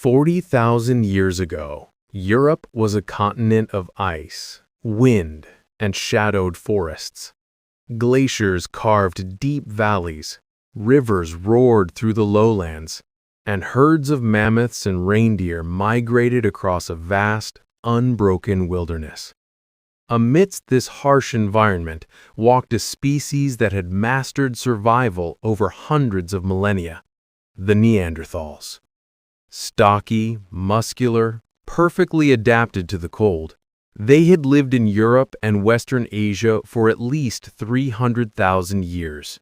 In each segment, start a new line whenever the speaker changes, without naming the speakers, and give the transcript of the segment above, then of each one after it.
40,000 years ago, Europe was a continent of ice, wind, and shadowed forests. Glaciers carved deep valleys, rivers roared through the lowlands, and herds of mammoths and reindeer migrated across a vast, unbroken wilderness. Amidst this harsh environment walked a species that had mastered survival over hundreds of millennia, the Neanderthals. Stocky, muscular, perfectly adapted to the cold, they had lived in Europe and Western Asia for at least 300,000 years.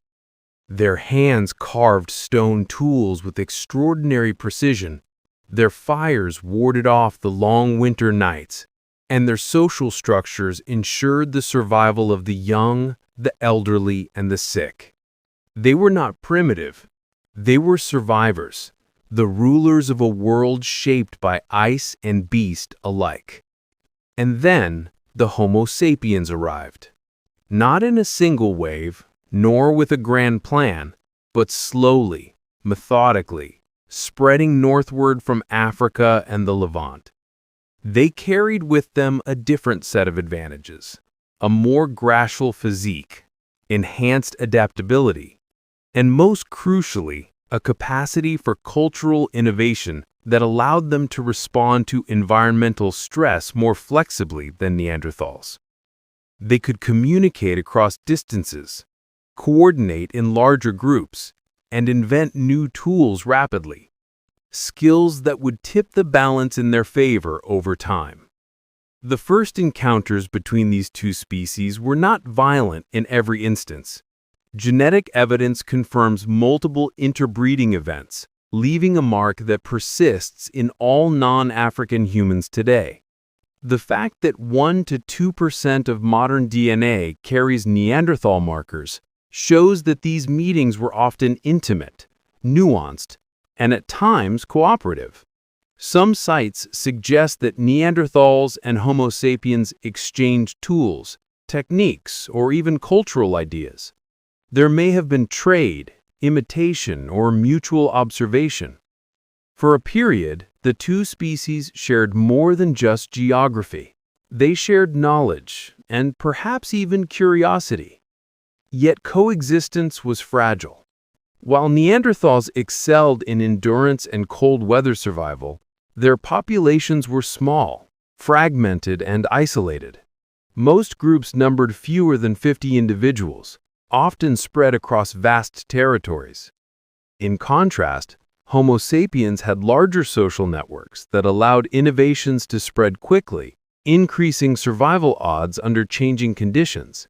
Their hands carved stone tools with extraordinary precision, their fires warded off the long winter nights, and their social structures ensured the survival of the young, the elderly, and the sick. They were not primitive. They were survivors, the rulers of a world shaped by ice and beast alike. And then the Homo sapiens arrived. Not in a single wave, nor with a grand plan, but slowly, methodically, spreading northward from Africa and the Levant. They carried with them a different set of advantages, a more gracile physique, enhanced adaptability, and most crucially, a capacity for cultural innovation that allowed them to respond to environmental stress more flexibly than Neanderthals. They could communicate across distances, coordinate in larger groups, and invent new tools rapidly, skills that would tip the balance in their favor over time. The first encounters between these two species were not violent in every instance. Genetic evidence confirms multiple interbreeding events, leaving a mark that persists in all non-African humans today. The fact that 1 to 2% of modern DNA carries Neanderthal markers shows that these meetings were often intimate, nuanced, and at times cooperative. Some sites suggest that Neanderthals and Homo sapiens exchanged tools, techniques, or even cultural ideas. There may have been trade, imitation, or mutual observation. For a period, the two species shared more than just geography. They shared knowledge, and perhaps even curiosity. Yet coexistence was fragile. While Neanderthals excelled in endurance and cold weather survival, their populations were small, fragmented, and isolated. Most groups numbered fewer than 50 individuals, often spread across vast territories. In contrast, Homo sapiens had larger social networks that allowed innovations to spread quickly, increasing survival odds under changing conditions.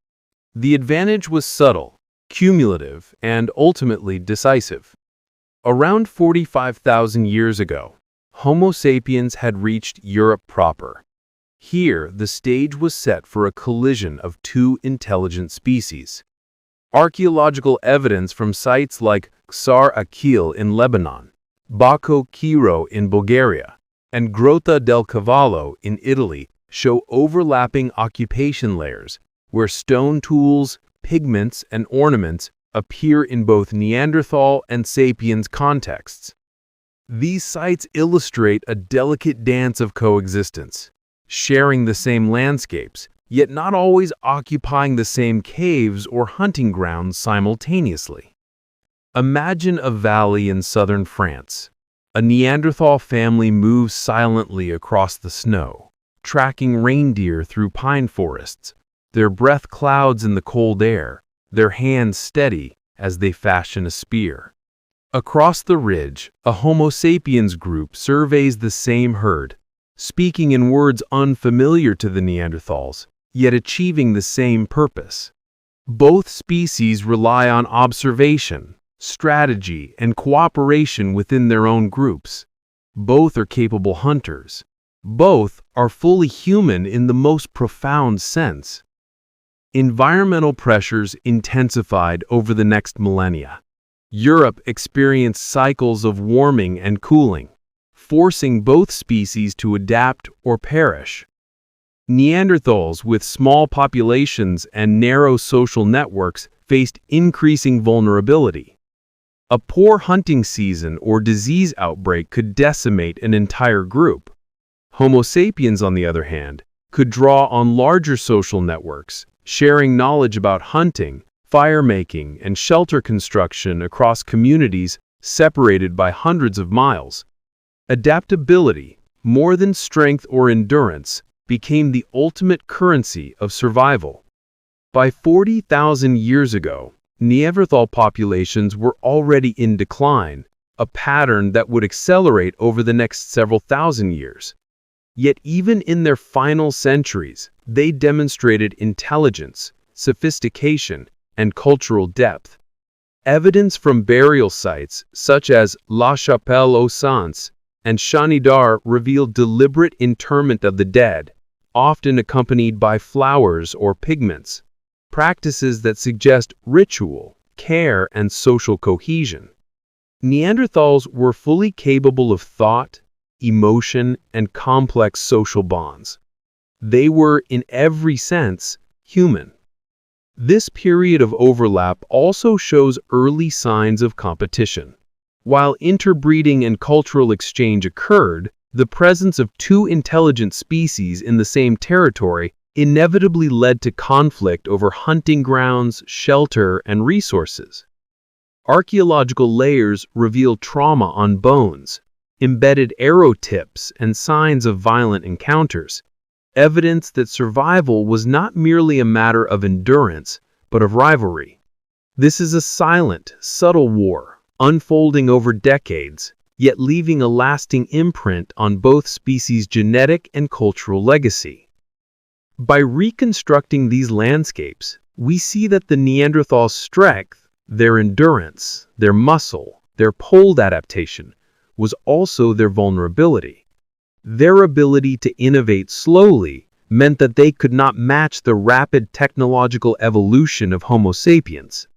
The advantage was subtle, cumulative, and ultimately decisive. Around 45,000 years ago, Homo sapiens had reached Europe proper. Here, the stage was set for a collision of two intelligent species. Archaeological evidence from sites like Ksar Akil in Lebanon, Bako Kiro in Bulgaria, and Grotta del Cavallo in Italy show overlapping occupation layers where stone tools, pigments, and ornaments appear in both Neanderthal and sapiens contexts. These sites illustrate a delicate dance of coexistence, sharing the same landscapes, yet not always occupying the same caves or hunting grounds simultaneously. Imagine a valley in southern France. A Neanderthal family moves silently across the snow, tracking reindeer through pine forests, their breath clouds in the cold air, their hands steady as they fashion a spear. Across the ridge, a Homo sapiens group surveys the same herd, speaking in words unfamiliar to the Neanderthals, yet achieving the same purpose. Both species rely on observation, strategy, and cooperation within their own groups. Both are capable hunters. Both are fully human in the most profound sense. Environmental pressures intensified over the next millennia. Europe experienced cycles of warming and cooling, forcing both species to adapt or perish. Neanderthals with small populations and narrow social networks faced increasing vulnerability. A poor hunting season or disease outbreak could decimate an entire group. Homo sapiens, on the other hand, could draw on larger social networks, sharing knowledge about hunting, fire-making, and shelter construction across communities separated by hundreds of miles. Adaptability, more than strength or endurance, became the ultimate currency of survival. By 40,000 years ago, Neanderthal populations were already in decline, a pattern that would accelerate over the next several thousand years. Yet even in their final centuries, they demonstrated intelligence, sophistication, and cultural depth. Evidence from burial sites such as La Chapelle aux Saints and Shanidar revealed deliberate interment of the dead, often accompanied by flowers or pigments, practices that suggest ritual, care, and social cohesion. Neanderthals were fully capable of thought, emotion, and complex social bonds. They were, in every sense, human. This period of overlap also shows early signs of competition. While interbreeding and cultural exchange occurred, the presence of two intelligent species in the same territory inevitably led to conflict over hunting grounds, shelter, and resources. Archaeological layers reveal trauma on bones, embedded arrow tips, and signs of violent encounters, evidence that survival was not merely a matter of endurance, but of rivalry. This is a silent, subtle war, unfolding over decades, yet leaving a lasting imprint on both species' genetic and cultural legacy. By reconstructing these landscapes, we see that the Neanderthals' strength, their endurance, their muscle, their cold adaptation, was also their vulnerability. Their ability to innovate slowly meant that they could not match the rapid technological evolution of Homo sapiens.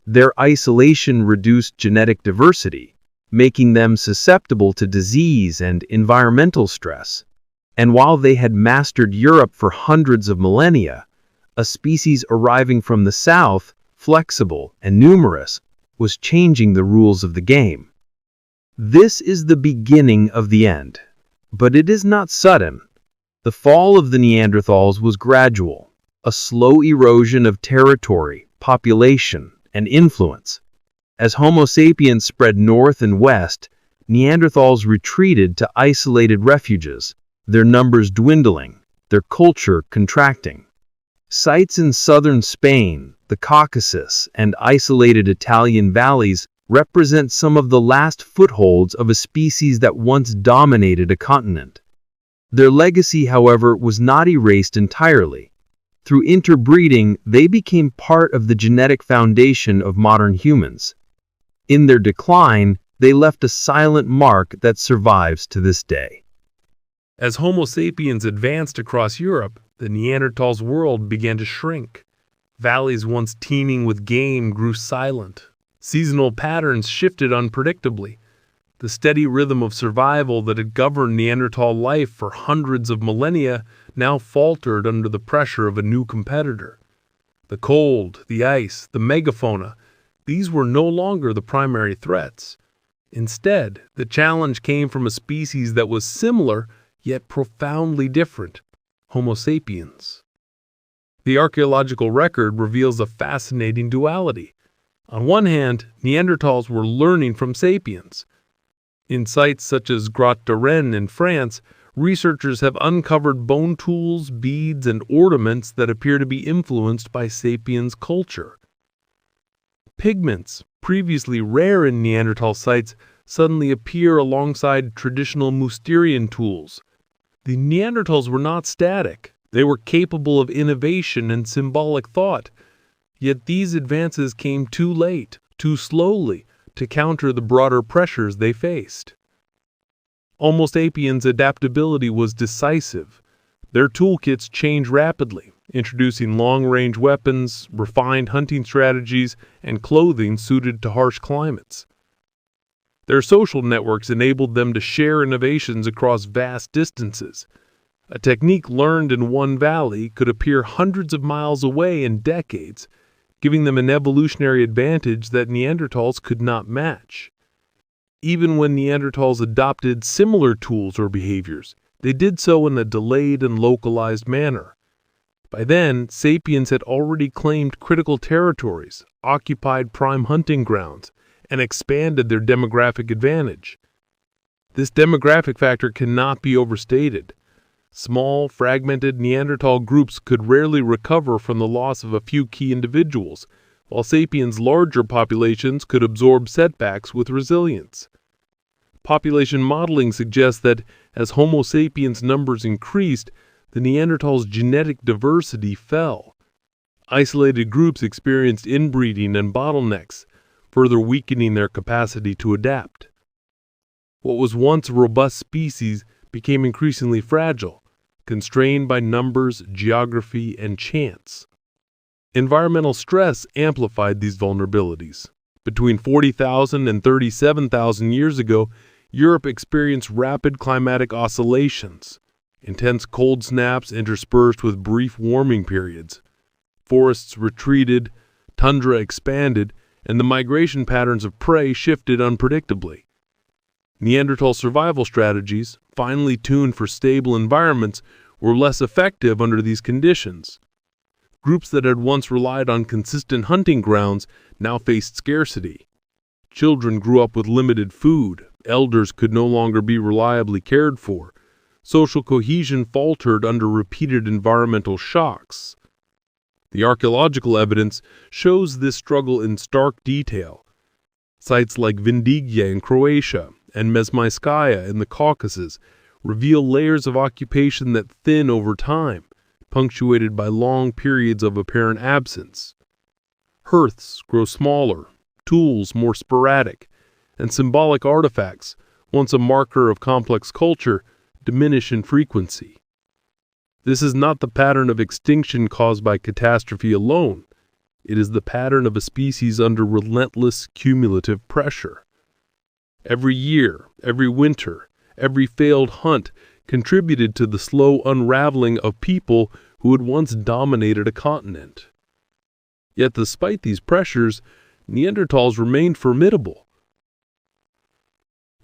Their isolation reduced genetic diversity, making them susceptible to disease and environmental stress. And while they had mastered Europe for hundreds of millennia, a species arriving from the south, flexible and numerous, was changing the rules of the game. This is the beginning of the end, but it is not sudden. The fall of the Neanderthals was gradual, a slow erosion of territory, population, and influence. As Homo sapiens spread north and west, Neanderthals retreated to isolated refuges, their numbers dwindling, their culture contracting. Sites in southern Spain, the Caucasus, and isolated Italian valleys represent some of the last footholds of a species that once dominated a continent. Their legacy, however, was not erased entirely. Through interbreeding, they became part of the genetic foundation of modern humans. In their decline, they left a silent mark that survives to this day. As Homo sapiens advanced across Europe, the Neanderthals' world began to shrink. Valleys once teeming with game grew silent. Seasonal patterns shifted unpredictably. The steady rhythm of survival that had governed Neanderthal life for hundreds of millennia now faltered under the pressure of a new competitor. The cold, the ice, the megafauna, these were no longer the primary threats. Instead, the challenge came from a species that was similar yet profoundly different: Homo sapiens. The archaeological record reveals a fascinating duality. On one hand, Neanderthals were learning from sapiens. In sites such as Grotte de Rennes in France, researchers have uncovered bone tools, beads, and ornaments that appear to be influenced by sapiens' culture. Pigments, previously rare in Neanderthal sites, suddenly appear alongside traditional Mousterian tools. The Neanderthals were not static. They were capable of innovation and symbolic thought. Yet these advances came too late, too slowly, to counter the broader pressures they faced. Homo sapiens' adaptability was decisive. Their toolkits changed rapidly, introducing long-range weapons, refined hunting strategies, and clothing suited to harsh climates. Their social networks enabled them to share innovations across vast distances. A technique learned in one valley could appear hundreds of miles away in decades, giving them an evolutionary advantage that Neanderthals could not match. Even when Neanderthals adopted similar tools or behaviors, they did so in a delayed and localized manner. By then, sapiens had already claimed critical territories, occupied prime hunting grounds, and expanded their demographic advantage. This demographic factor cannot be overstated. Small, fragmented Neanderthal groups could rarely recover from the loss of a few key individuals, while sapiens' larger populations could absorb setbacks with resilience. Population modeling suggests that as Homo sapiens numbers increased, the Neanderthals' genetic diversity fell. Isolated groups experienced inbreeding and bottlenecks, further weakening their capacity to adapt. What was once a robust species became increasingly fragile, constrained by numbers, geography, and chance. Environmental stress amplified these vulnerabilities. Between 40,000 and 37,000 years ago, Europe experienced rapid climatic oscillations, intense cold snaps interspersed with brief warming periods. Forests retreated, tundra expanded, and the migration patterns of prey shifted unpredictably. Neanderthal survival strategies, finely tuned for stable environments, were less effective under these conditions. Groups that had once relied on consistent hunting grounds now faced scarcity. Children grew up with limited food, elders could no longer be reliably cared for, social cohesion faltered under repeated environmental shocks. The archaeological evidence shows this struggle in stark detail. Sites like Vindigya in Croatia and Mesmaiskaya in the Caucasus reveal layers of occupation that thin over time, punctuated by long periods of apparent absence. Hearths grow smaller, tools more sporadic, and symbolic artifacts, once a marker of complex culture, diminish in frequency. This is not the pattern of extinction caused by catastrophe alone. It is the pattern of a species under relentless cumulative pressure. Every year, every winter, every failed hunt contributed to the slow unraveling of people who had once dominated a continent. Yet despite these pressures, Neanderthals remained formidable.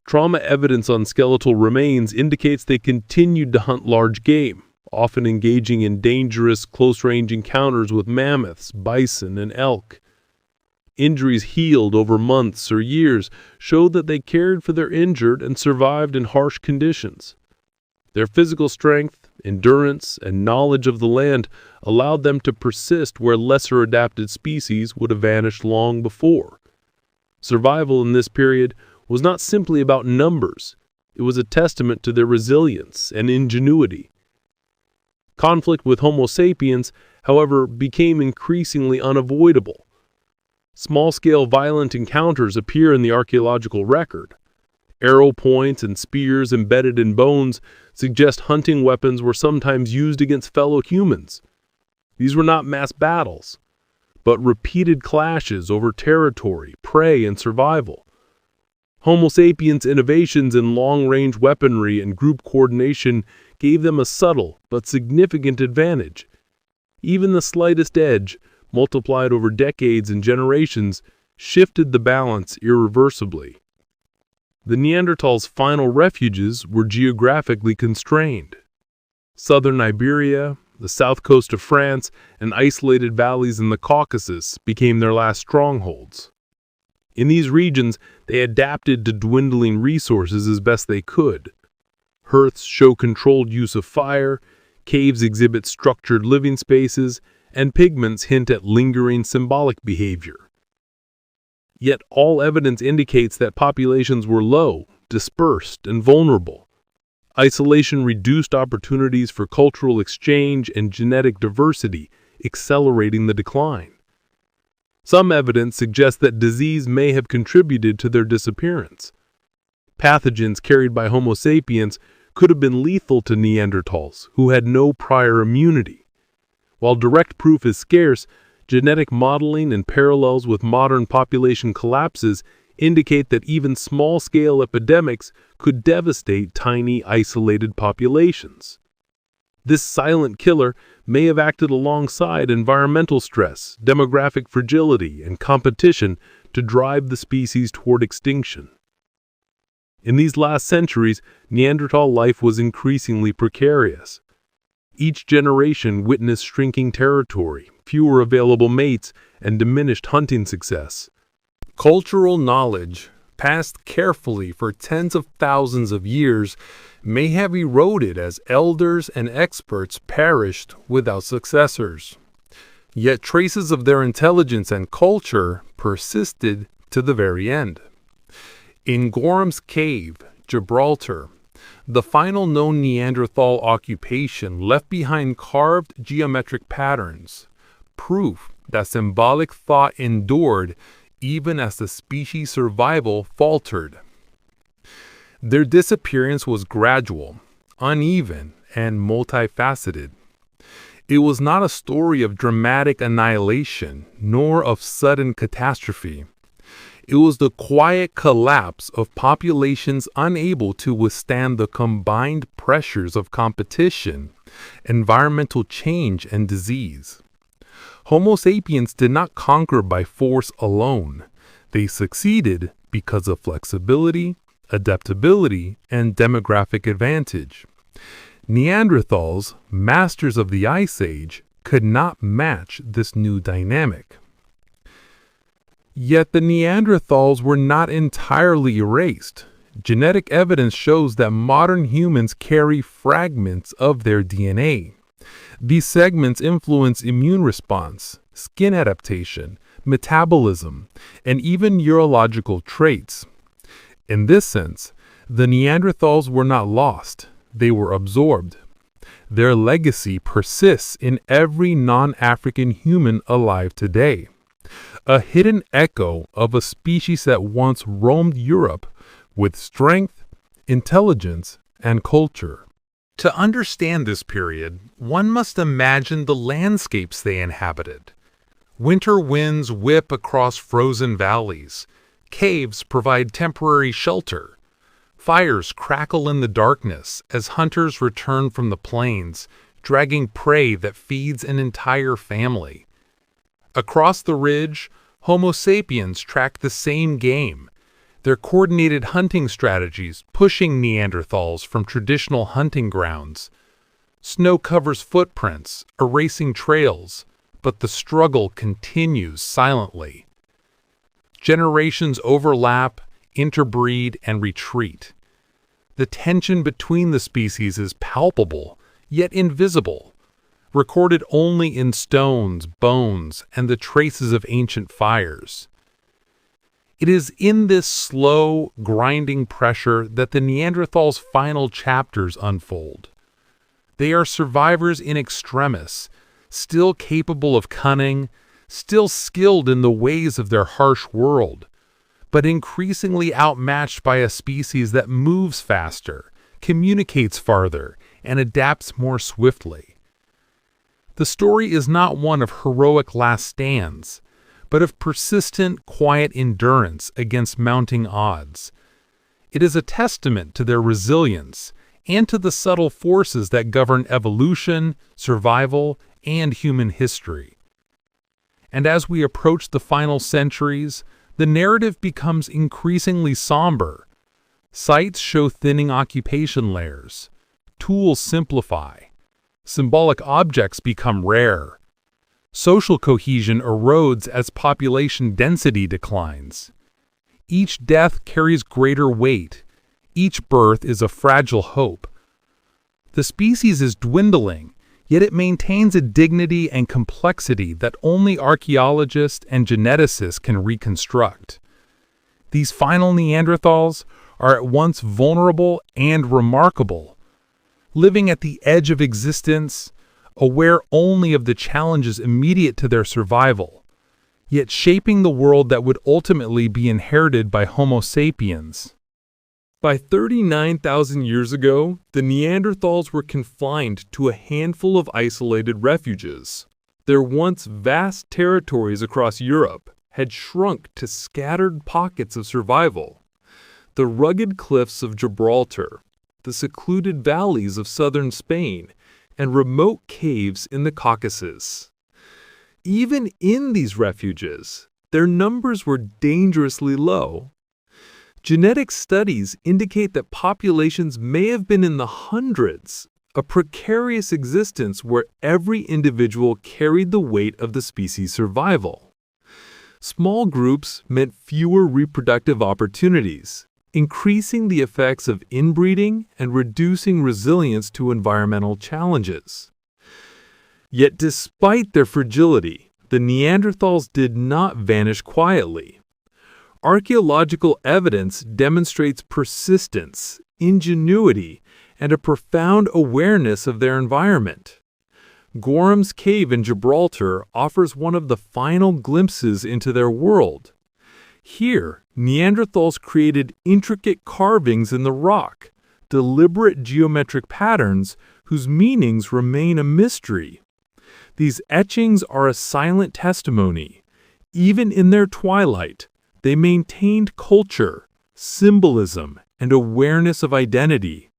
Trauma evidence on skeletal remains indicates they continued to hunt large game, often engaging in dangerous close-range encounters with mammoths, bison, and elk. Injuries healed over months or years showed that they cared for their injured and survived in harsh conditions. Their physical strength, endurance, and knowledge of the land allowed them to persist where lesser adapted species would have vanished long before. Survival in this period was not simply about numbers, it was a testament to their resilience and ingenuity. Conflict with Homo sapiens, however, became increasingly unavoidable. Small-scale violent encounters appear in the archaeological record. Arrow points and spears embedded in bones suggest hunting weapons were sometimes used against fellow humans. These were not mass battles, but repeated clashes over territory, prey, and survival. Homo sapiens' innovations in long-range weaponry and group coordination gave them a subtle but significant advantage. Even the slightest edge, multiplied over decades and generations, shifted the balance irreversibly. The Neanderthals' final refuges were geographically constrained. Southern Iberia, the south coast of France, and isolated valleys in the Caucasus became their last strongholds. In these regions, they adapted to dwindling resources as best they could. Hearths show controlled use of fire, caves exhibit structured living spaces, and pigments hint at lingering symbolic behavior. Yet all evidence indicates that populations were low, dispersed, and vulnerable. Isolation reduced opportunities for cultural exchange and genetic diversity, accelerating the decline. Some evidence suggests that disease may have contributed to their disappearance. Pathogens carried by Homo sapiens could have been lethal to Neanderthals, who had no prior immunity. While direct proof is scarce, genetic modeling and parallels with modern population collapses indicate that even small-scale epidemics could devastate tiny, isolated populations.
This silent killer may have acted alongside environmental stress, demographic fragility, and competition to drive the species toward extinction. In these last centuries, Neanderthal life was increasingly precarious. Each generation witnessed shrinking territory, fewer available mates, and diminished hunting success. Cultural knowledge, passed carefully for tens of thousands of years, may have eroded as elders and experts perished without successors. Yet traces of their intelligence and culture persisted to the very end. In Gorham's Cave, Gibraltar, the final known Neanderthal occupation left behind carved geometric patterns, proof that symbolic thought endured even as the species' survival faltered. Their disappearance was gradual, uneven, and multifaceted. It was not a story of dramatic annihilation, nor of sudden catastrophe. It was the quiet collapse of populations unable to withstand the combined pressures of competition, environmental change, and disease. Homo sapiens did not conquer by force alone. They succeeded because of flexibility, adaptability, and demographic advantage. Neanderthals, masters of the Ice Age, could not match this new dynamic. Yet the Neanderthals were not entirely erased. Genetic evidence shows that modern humans carry fragments of their DNA. These segments influence immune response, skin adaptation, metabolism, and even neurological traits. In this sense, the Neanderthals were not lost, they were absorbed. Their legacy persists in every non-African human alive today, a hidden echo of a species that once roamed Europe with strength, intelligence, and culture. To understand this period, one must imagine the landscapes they inhabited. Winter winds whip across frozen valleys. Caves provide temporary shelter. Fires crackle in the darkness as hunters return from the plains, dragging prey that feeds an entire family. Across the ridge, Homo sapiens track the same game, their coordinated hunting strategies pushing Neanderthals from traditional hunting grounds. Snow covers footprints, erasing trails, but the struggle continues silently. Generations overlap, interbreed, and retreat. The tension between the species is palpable, yet invisible, recorded only in stones, bones, and the traces of ancient fires. It is in this slow, grinding pressure that the Neanderthals' final chapters unfold. They are survivors in extremis, still capable of cunning, still skilled in the ways of their harsh world, but increasingly outmatched by a species that moves faster, communicates farther, and adapts more swiftly. The story is not one of heroic last stands, but of persistent, quiet endurance against mounting odds. It is a testament to their resilience and to the subtle forces that govern evolution, survival, and human history. And as we approach the final centuries, the narrative becomes increasingly somber. Sites show thinning occupation layers. Tools simplify. Symbolic objects become rare. Social cohesion erodes as population density declines. Each death carries greater weight. Each birth is a fragile hope. The species is dwindling, yet it maintains a dignity and complexity that only archaeologists and geneticists can reconstruct. These final Neanderthals are at once vulnerable and remarkable, living at the edge of existence, aware only of the challenges immediate to their survival, yet shaping the world that would ultimately be inherited by Homo sapiens. By 39,000 years ago, the Neanderthals were confined to a handful of isolated refuges. Their once vast territories across Europe had shrunk to scattered pockets of survival. The rugged cliffs of Gibraltar, the secluded valleys of southern Spain, and remote caves in the Caucasus. Even in these refuges, their numbers were dangerously low. Genetic studies indicate that populations may have been in the hundreds, a precarious existence where every individual carried the weight of the species' survival. Small groups meant fewer reproductive opportunities, increasing the effects of inbreeding and reducing resilience to environmental challenges. Yet despite their fragility, the Neanderthals did not vanish quietly. Archaeological evidence demonstrates persistence, ingenuity, and a profound awareness of their environment. Gorham's Cave in Gibraltar offers one of the final glimpses into their world. Here, Neanderthals created intricate carvings in the rock, deliberate geometric patterns whose meanings remain a mystery. These etchings are a silent testimony. Even in their twilight, they maintained culture, symbolism, and awareness of identity.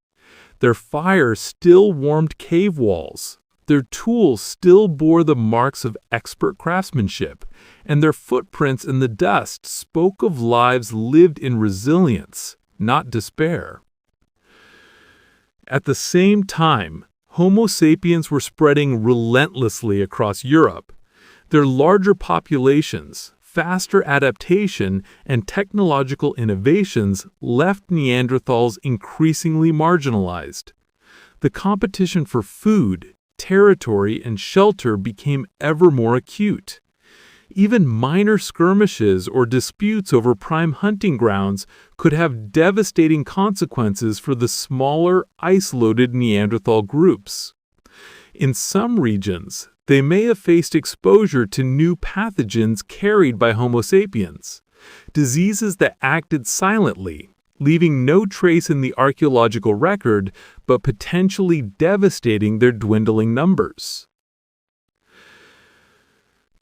Their fire still warmed cave walls. Their tools still bore the marks of expert craftsmanship, and their footprints in the dust spoke of lives lived in resilience, not despair. At the same time, Homo sapiens were spreading relentlessly across Europe. Their larger populations, faster adaptation, and technological innovations left Neanderthals increasingly marginalized. The competition for food, territory, and shelter became ever more acute. Even minor skirmishes or disputes over prime hunting grounds could have devastating consequences for the smaller, isolated Neanderthal groups. In some regions, they may have faced exposure to new pathogens carried by Homo sapiens, diseases that acted silently, leaving no trace in the archaeological record, but potentially devastating their dwindling numbers.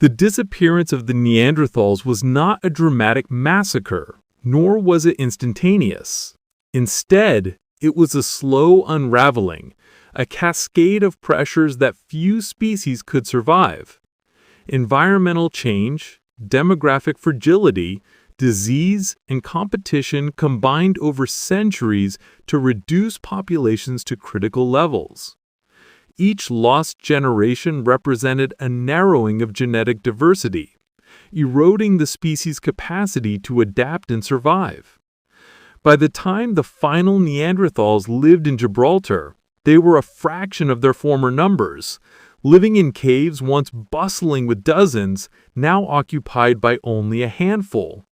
The disappearance of the Neanderthals was not a dramatic massacre, nor was it instantaneous. Instead, it was a slow unraveling, a cascade of pressures that few species could survive. Environmental change, demographic fragility, disease, and competition combined over centuries to reduce populations to critical levels. Each lost generation represented a narrowing of genetic diversity, eroding the species' capacity to adapt and survive. By the time the final Neanderthals lived in Gibraltar, they were a fraction of their former numbers, living in caves once bustling with dozens, now occupied by only a handful.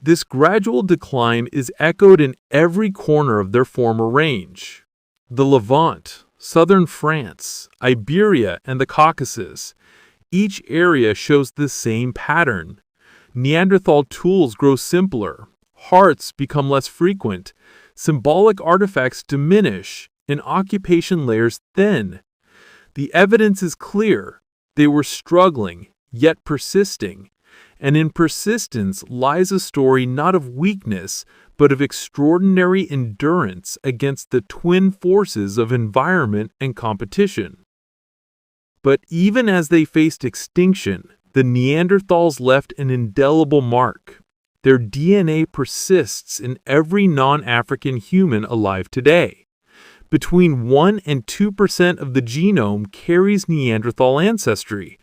This gradual decline is echoed in every corner of their former range. The Levant, southern France, Iberia, and the Caucasus. Each area shows the same pattern. Neanderthal tools grow simpler, hearts become less frequent, symbolic artifacts diminish, and occupation layers thin. The evidence is clear. They were struggling, yet persisting. And in persistence lies a story not of weakness, but of extraordinary endurance against the twin forces of environment and competition. But even as they faced extinction, the Neanderthals left an indelible mark. Their DNA persists in every non-African human alive today. Between 1 and 2% of the genome carries Neanderthal ancestry,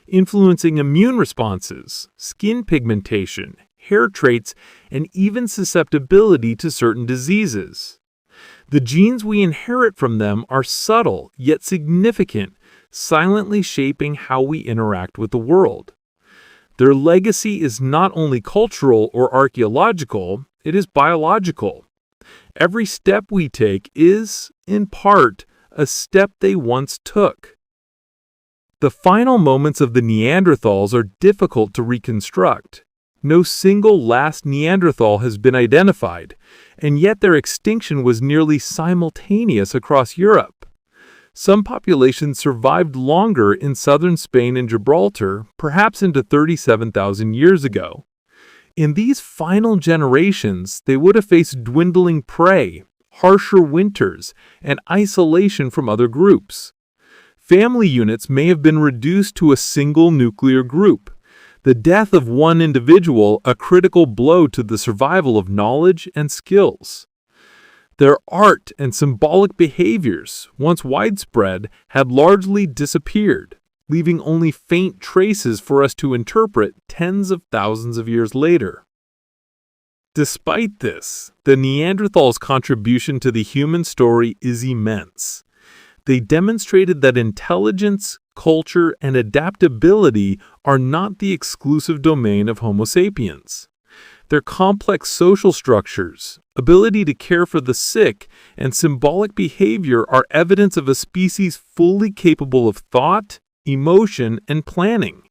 influencing immune responses, skin pigmentation, hair traits, and even susceptibility to certain diseases. The genes we inherit from them are subtle yet significant, silently shaping how we interact with the world. Their legacy is not only cultural or archaeological, it is biological. Every step we take is, in part, a step they once took. The final moments of the Neanderthals are difficult to reconstruct. No single last Neanderthal has been identified, and yet their extinction was nearly simultaneous across Europe. Some populations survived longer in southern Spain and Gibraltar, perhaps into 37,000 years ago. In these final generations, they would have faced dwindling prey, harsher winters, and isolation from other groups. Family units may have been reduced to a single nuclear group. The death of one individual a critical blow to the survival of knowledge and skills. Their art and symbolic behaviors, once widespread, had largely disappeared, leaving only faint traces for us to interpret tens of thousands of years later. Despite this, the Neanderthals' contribution to the human story is immense. They demonstrated that intelligence, culture, and adaptability are not the exclusive domain of Homo sapiens. Their complex social structures, ability to care for the sick, and symbolic behavior are evidence of a species fully capable of thought, emotion, and planning.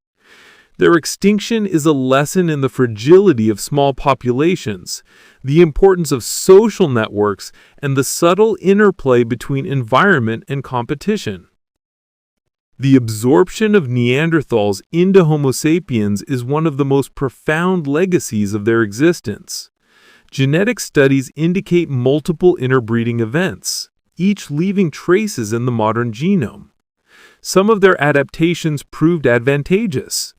Their extinction is a lesson in the fragility of small populations, the importance of social networks, and the subtle interplay between environment and competition. The absorption of Neanderthals into Homo sapiens is one of the most profound legacies of their existence. Genetic studies indicate multiple interbreeding events, each leaving traces in the modern genome. Some of their adaptations proved advantageous.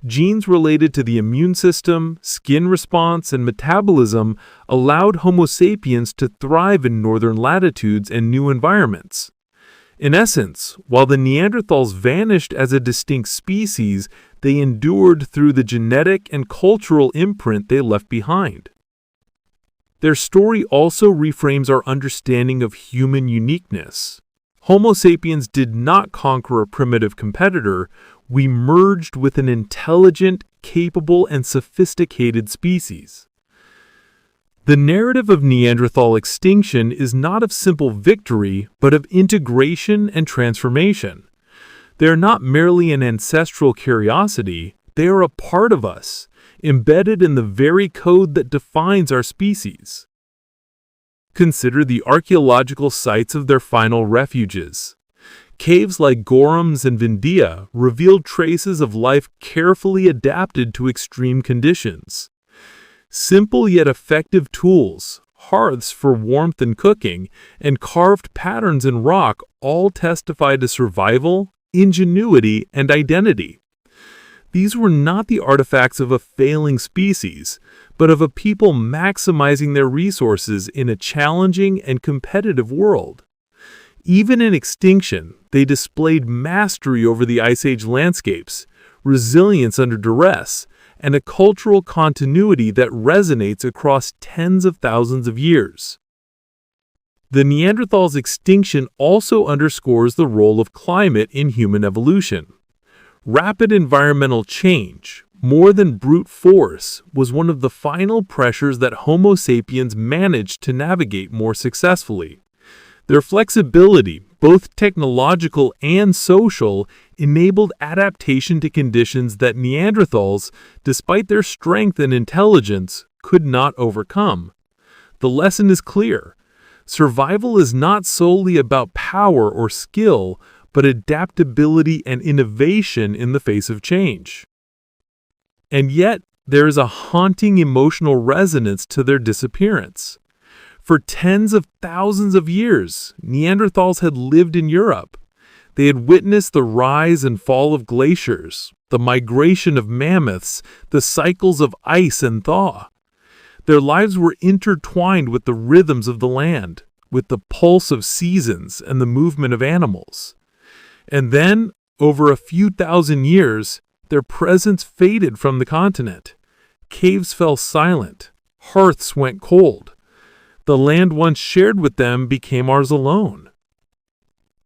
Genes related to the immune system, skin response, and metabolism allowed Homo sapiens to thrive in northern latitudes and new environments. In essence, while the Neanderthals vanished as a distinct species, they endured through the genetic and cultural imprint they left behind. Their story also reframes our understanding of human uniqueness. Homo sapiens did not conquer a primitive competitor. We merged with an intelligent, capable, and sophisticated species. The narrative of Neanderthal extinction is not of simple victory, but of integration and transformation. They are not merely an ancestral curiosity, they are a part of us, embedded in the very code that defines our species. Consider the archaeological sites of their final refuges. Caves like Gorham's and Vindia revealed traces of life carefully adapted to extreme conditions. Simple yet effective tools, hearths for warmth and cooking, and carved patterns in rock all testify to survival, ingenuity, and identity. These were not the artifacts of a failing species, but of a people maximizing their resources in a challenging and competitive world. Even in extinction, they displayed mastery over the Ice Age landscapes, resilience under duress, and a cultural continuity that resonates across tens of thousands of years. The Neanderthals' extinction also underscores the role of climate in human evolution. Rapid environmental change, more than brute force, was one of the final pressures that Homo sapiens managed to navigate more successfully. Their flexibility, both technological and social, enabled adaptation to conditions that Neanderthals, despite their strength and intelligence, could not overcome. The lesson is clear. Survival is not solely about power or skill, but adaptability and innovation in the face of change. And yet, there is a haunting emotional resonance to their disappearance. For tens of thousands of years, Neanderthals had lived in Europe. They had witnessed the rise and fall of glaciers, the migration of mammoths, the cycles of ice and thaw. Their lives were intertwined with the rhythms of the land, with the pulse of seasons and the movement of animals. And then, over a few thousand years, their presence faded from the continent. Caves fell silent, hearths went cold. The land once shared with them became ours alone.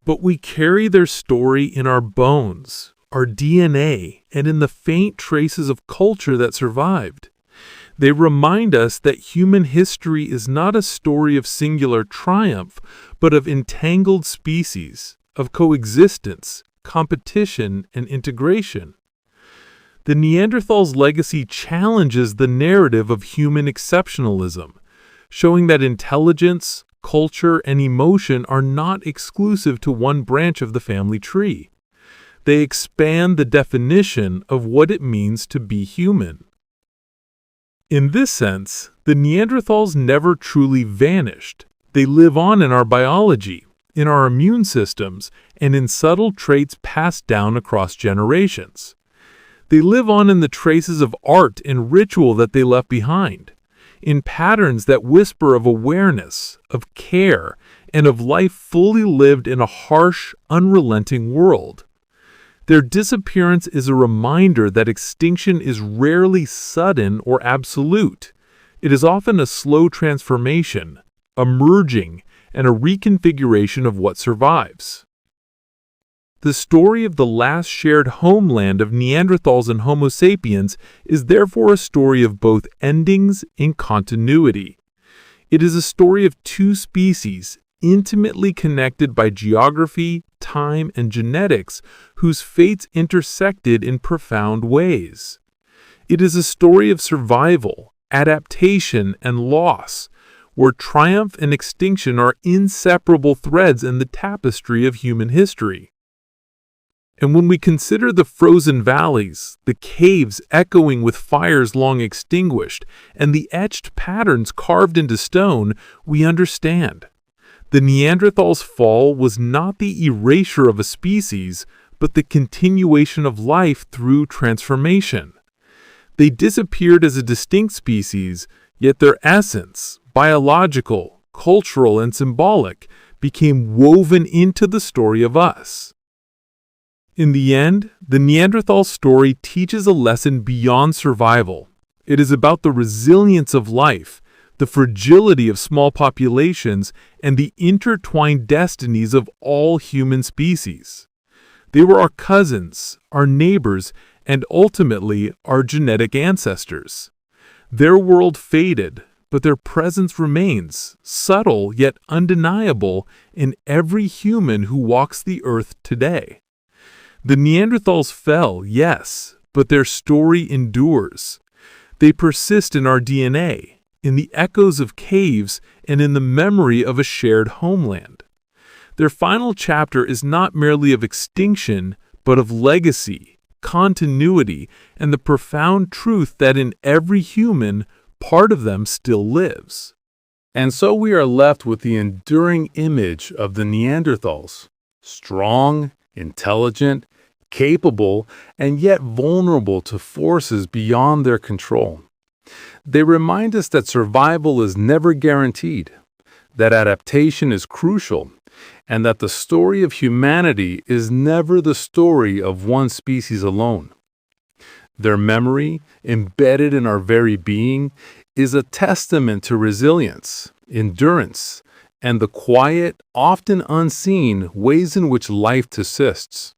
But we carry their story in our bones, our DNA, and in the faint traces of culture that survived. They remind us that human history is not a story of singular triumph, but of entangled species, of coexistence, competition, and integration. The Neanderthals' legacy challenges the narrative of human exceptionalism, showing that intelligence, culture, and emotion are not exclusive to one branch of the family tree. They expand the definition of what it means to be human. In this sense, the Neanderthals never truly vanished. They live on in our biology, in our immune systems, and in subtle traits passed down across generations. They live on in the traces of art and ritual that they left behind, in patterns that whisper of awareness, of care, and of life fully lived in a harsh, unrelenting world. Their disappearance is a reminder that extinction is rarely sudden or absolute. It is often a slow transformation, a merging, and a reconfiguration of what survives. The story of the last shared homeland of Neanderthals and Homo sapiens is therefore a story of both endings and continuity. It is a story of two species, intimately connected by geography, time, and genetics, whose fates intersected in profound ways. It is a story of survival, adaptation, and loss, where triumph and extinction are inseparable threads in the tapestry of human history. And when we consider the frozen valleys, the caves echoing with fires long extinguished, and the etched patterns carved into stone, we understand. The Neanderthals' fall was not the erasure of a species, but the continuation of life through transformation. They disappeared as a distinct species, yet their essence, biological, cultural, and symbolic, became woven into the story of us. In the end, the Neanderthal story teaches a lesson beyond survival. It is about the resilience of life, the fragility of small populations, and the intertwined destinies of all human species. They were our cousins, our neighbors, and ultimately our genetic ancestors. Their world faded, but their presence remains, subtle yet undeniable, in every human who walks the earth today. The Neanderthals fell, yes, but their story endures. They persist in our DNA, in the echoes of caves, and in the memory of a shared homeland. Their final chapter is not merely of extinction, but of legacy, continuity, and the profound truth that in every human, part of them still lives.
And so we are left with the enduring image of the Neanderthals, strong, intelligent, capable, and yet vulnerable to forces beyond their control. They remind us that survival is never guaranteed, that adaptation is crucial, and that the story of humanity is never the story of one species alone. Their memory, embedded in our very being, is a testament to resilience, endurance, and the quiet, often unseen ways in which life persists.